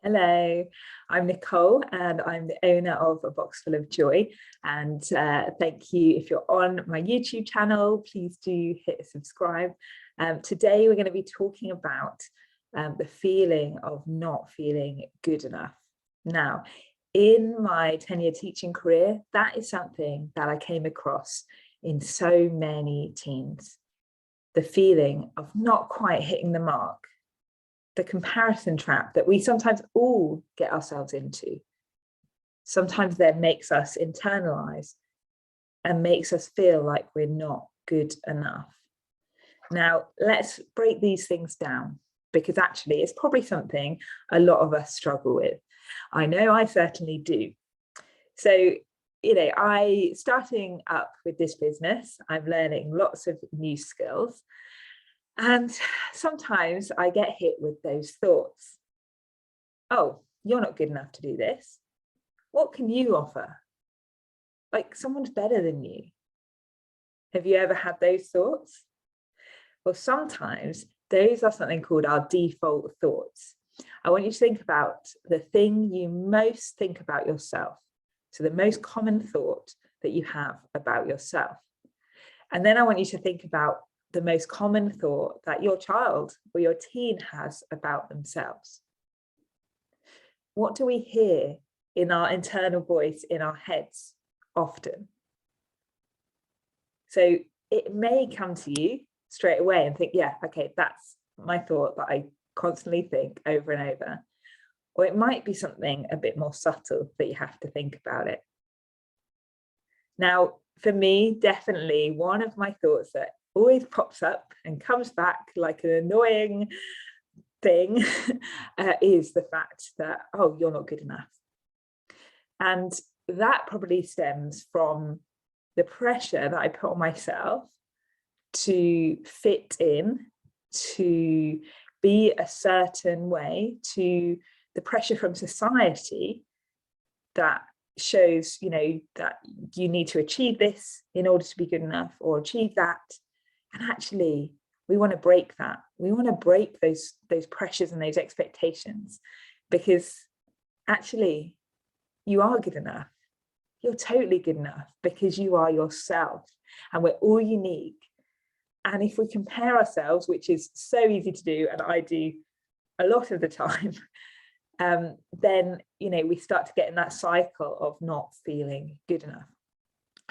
Hello, I'm Nicole and I'm the owner of A Box Full of Joy. And thank you. If you're on my YouTube channel, please do hit subscribe. Today we're going to be talking about the feeling of not feeling good enough. Now, in my 10-year teaching career, that is something that I came across in so many teens. The feeling of not quite hitting the mark. The comparison trap that we sometimes all get ourselves into. Sometimes that makes us internalize and makes us feel like we're not good enough. Now, let's break these things down, because actually it's probably something a lot of us struggle with. I know I certainly do. So, starting up with this business, I'm learning lots of new skills. And sometimes I get hit with those thoughts. Oh, you're not good enough to do this. What can you offer? Like someone's better than you. Have you ever had those thoughts? Well, sometimes those are something called our default thoughts. I want you to think about the thing you most think about yourself. So the most common thought that you have about yourself. And then I want you to think about the most common thought that your child or your teen has about themselves. What do we hear in our internal voice in our heads often? So it may come to you straight away and think, yeah, okay, that's my thought that I constantly think over and over. Or it might be something a bit more subtle that you have to think about it. Now, for me, definitely one of my thoughts that always pops up and comes back like an annoying thing is the fact that, oh, you're not good enough. And that probably stems from the pressure that I put on myself to fit in, to be a certain way, to the pressure from society that shows, that you need to achieve this in order to be good enough or achieve that. And actually, we want to break that. We want to break those pressures and those expectations, because actually, you are good enough. You're totally good enough because you are yourself and we're all unique. And if we compare ourselves, which is so easy to do, and I do a lot of the time, then, we start to get in that cycle of not feeling good enough.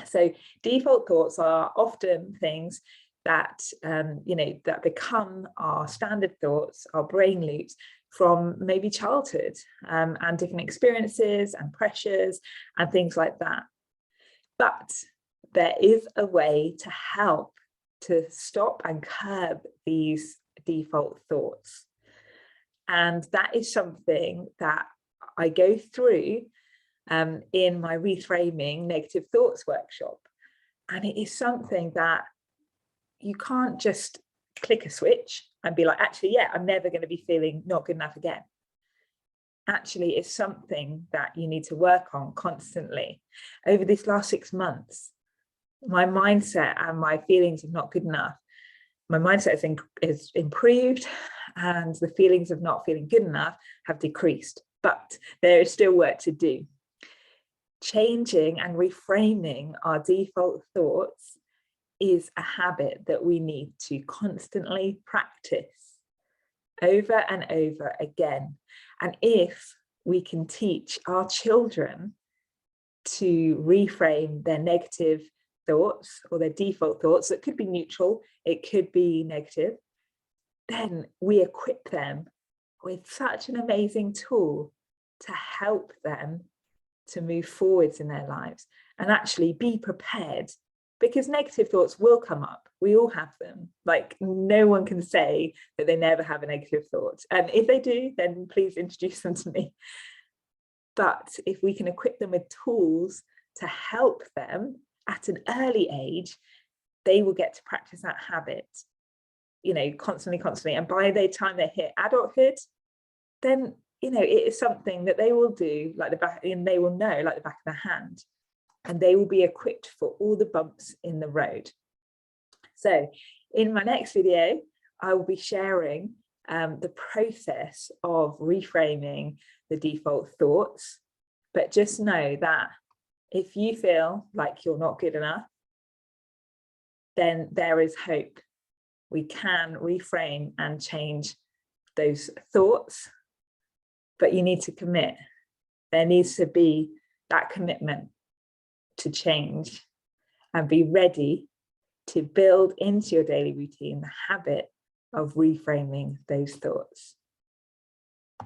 So default thoughts are often things that, that become our standard thoughts, our brain loops from maybe childhood and different experiences and pressures and things like that. But there is a way to help to stop and curb these default thoughts. And that is something that I go through in my reframing negative thoughts workshop. And it is something that you can't just click a switch and be like, actually, yeah, I'm never going to be feeling not good enough again. Actually, it's something that you need to work on constantly. Over these last 6 months, my mindset and my feelings of not good enough, my mindset is improved and the feelings of not feeling good enough have decreased, but there is still work to do. Changing and reframing our default thoughts is a habit that we need to constantly practice over and over again. And if we can teach our children to reframe their negative thoughts or their default thoughts, that could be neutral, it could be negative, then we equip them with such an amazing tool to help them to move forwards in their lives and actually be prepared, because negative thoughts will come up. We all have them. Like, no one can say that they never have a negative thought. And if they do, then please introduce them to me. But if we can equip them with tools to help them at an early age, they will get to practice that habit, constantly. And by the time they hit adulthood, then, it is something that they will do like the back, and they will know like the back of their hand, and they will be equipped for all the bumps in the road. So in my next video, I will be sharing the process of reframing the default thoughts. But just know that if you feel like you're not good enough, then there is hope. We can reframe and change those thoughts, but you need to commit. There needs to be that commitment to change and be ready to build into your daily routine the habit of reframing those thoughts.